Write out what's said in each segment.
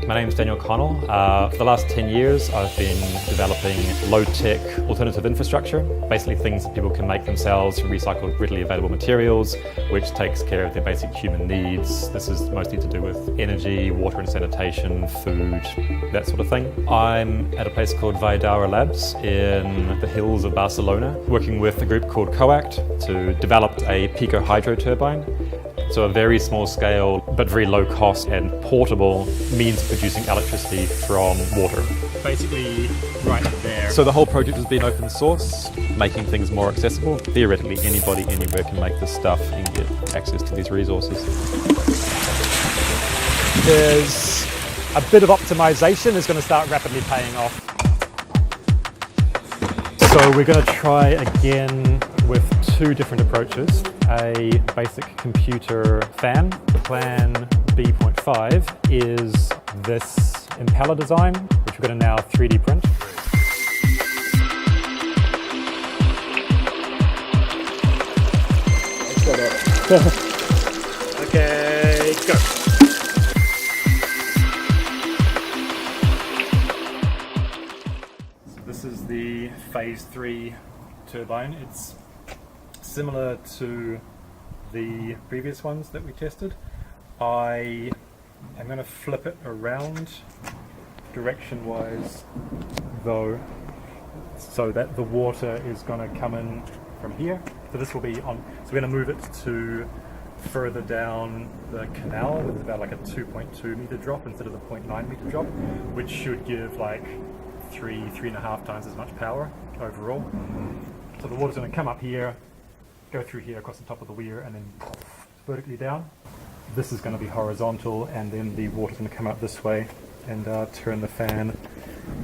My name's Daniel Connell. For the last 10 years, I've been developing low-tech alternative infrastructure, basically things that people can make themselves from recycled, readily available materials, which takes care of their basic human needs. This is mostly to do with energy, water and sanitation, food, that sort of thing. I'm at a place called Vaidara Labs in the hills of Barcelona, working with a group called Coact to develop a pico hydro turbine. So a very small scale, but very low cost and portable means of producing electricity from water. Basically, right there. So the whole project has been open source, making things more accessible. Theoretically, anybody, anywhere can make this stuff and get access to these resources. There's a bit of optimization is going to start rapidly paying off. So we're going to try again with two different approaches. A basic computer fan. Plan B.5 is this impeller design, which we're going to now 3D print. Okay, go. So this is the phase 3 turbine. It's similar to the previous ones that we tested. I am going to flip it around direction-wise though, so that the water is going to come in from here. So this will be on, so we're going to move it to further down the canal with about like a 2.2 meter drop instead of the 0.9 meter drop, which should give like 3.5 times as much power overall. So the water's going to come up here, go through here across the top of the weir and then vertically down. This is going to be horizontal, and then the water's going to come up this way and turn the fan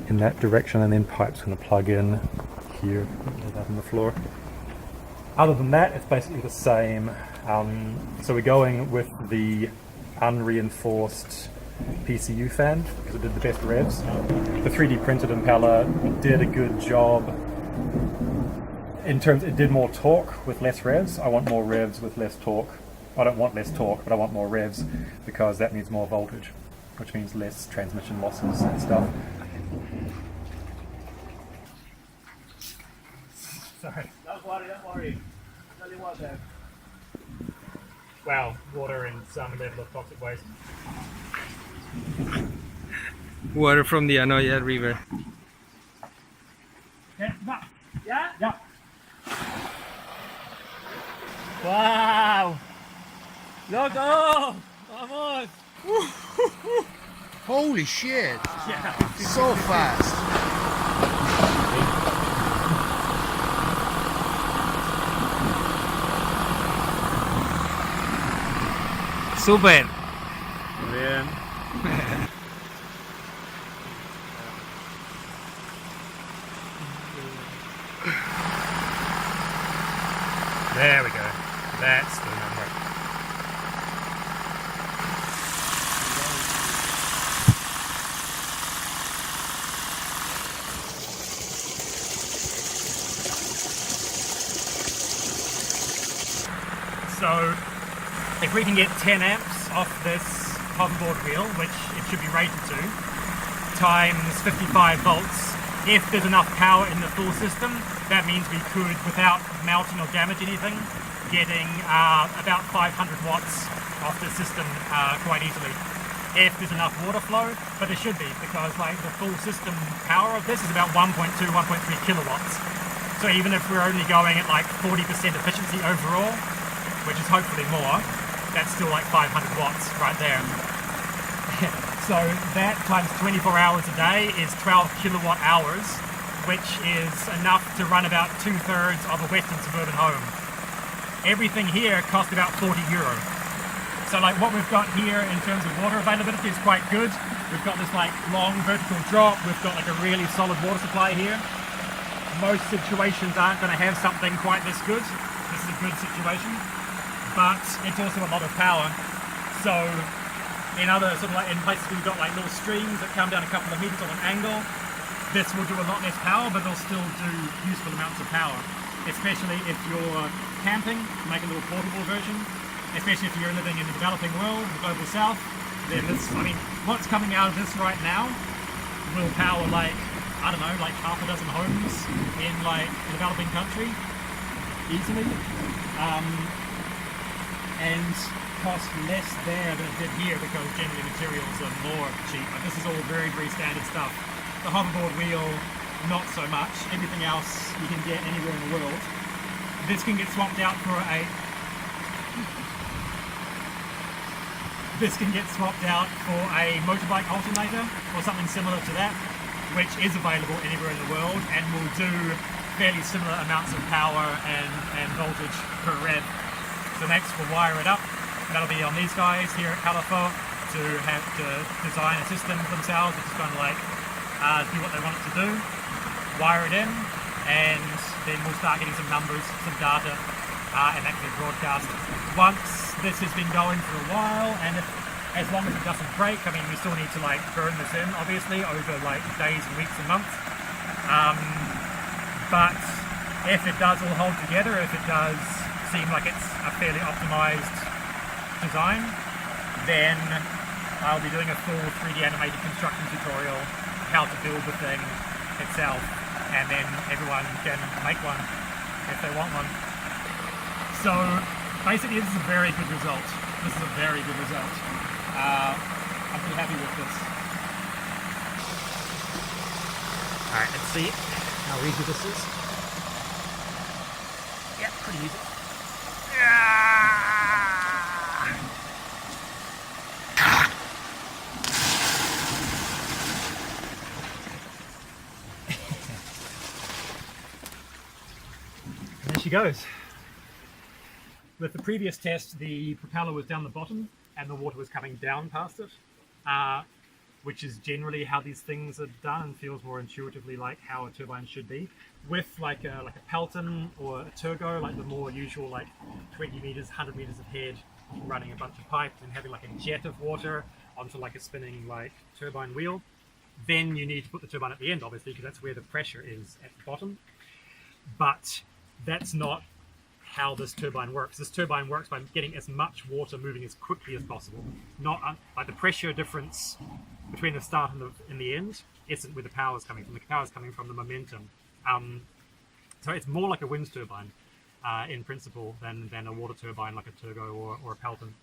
in that direction, and then pipe's going to plug in here out on the floor. Other than that, it's basically the same. So we're going with the unreinforced PCU fan because it did the best revs. The 3D printed impeller did a good job. In terms, it did more torque with less revs. I want more revs with less torque. I don't want less torque, but I want more revs because that means more voltage, which means less transmission losses and stuff. Sorry. Don't worry. Tell you what then. Wow, water and some level of toxic waste. Water from the Anoia River. Yeah? Yeah. Wow! Loco! Vamos! Holy shit! Yeah. So fast! Super! Bien. There we go. That's the number. So, if we can get 10 amps off this hoverboard wheel, which it should be rated to, times 55 volts, if there's enough power in the full system, that means we could, without melting or damage anything, getting about 500 watts off the system quite easily. If there's enough water flow, but there should be, because like the full system power of this is about 1.2, 1.3 kilowatts. So even if we're only going at like 40% efficiency overall, which is hopefully more, that's still like 500 watts right there. So that times 24 hours a day is 12 kilowatt hours, which is enough to run about 2/3 of a Western suburban home. Everything here cost about €40. So like what we've got here in terms of water availability is quite good. We've got this like long vertical drop, we've got like a really solid water supply here. Most situations aren't going to have something quite this good. This is a good situation, but it's also a lot of power. So in other sort of like in places where you've got like little streams that come down a couple of meters on an angle, this will do a lot less power, but it'll still do useful amounts of power. Especially if you're camping, make a little portable version. Especially if you're living in the developing world, the global south, then this, I mean, what's coming out of this right now will power like, I don't know, like half a dozen homes in like a developing country easily, and cost less there than it did here because generally materials are more cheap. But this is all very, very standard stuff. The hoverboard wheel, not so much. Everything else you can get anywhere in the world. This can get swapped out for a motorbike alternator or something similar to that, which is available anywhere in the world and will do fairly similar amounts of power and voltage per rev. So next we'll wire it up. That'll be on these guys here at Califo to have to design a system for themselves, which is kind of like do what they want it to do, wire it in, and then we'll start getting some numbers, some data, and that can be broadcast. Once this has been going for a while, and as long as it doesn't break, I mean, we still need to like burn this in, obviously, over like days and weeks and months. But if it does all hold together, if it does seem like it's a fairly optimized design, then I'll be doing a full 3D animated construction tutorial how to build the thing itself, and then everyone can make one if they want one. So basically this is a very good result. This is a very good result. I'm pretty happy with this. Alright, let's see how easy this is. Yeah, pretty easy. There she goes. With the previous test, the propeller was down the bottom and the water was coming down past it, which is generally how these things are done and feels more intuitively like how a turbine should be. With like a Pelton or a Turgo, like the more usual like 20 meters, 100 meters of head, running a bunch of pipe and having like a jet of water onto like a spinning like turbine wheel, then you need to put the turbine at the end, obviously, because that's where the pressure is at the bottom. But that's not how this turbine works. This turbine works by getting as much water moving as quickly as possible. Not like the pressure difference between the start and the end isn't where the power is coming from. The power is coming from the momentum. So it's more like a wind turbine in principle than a water turbine like a Turgo or a Pelton.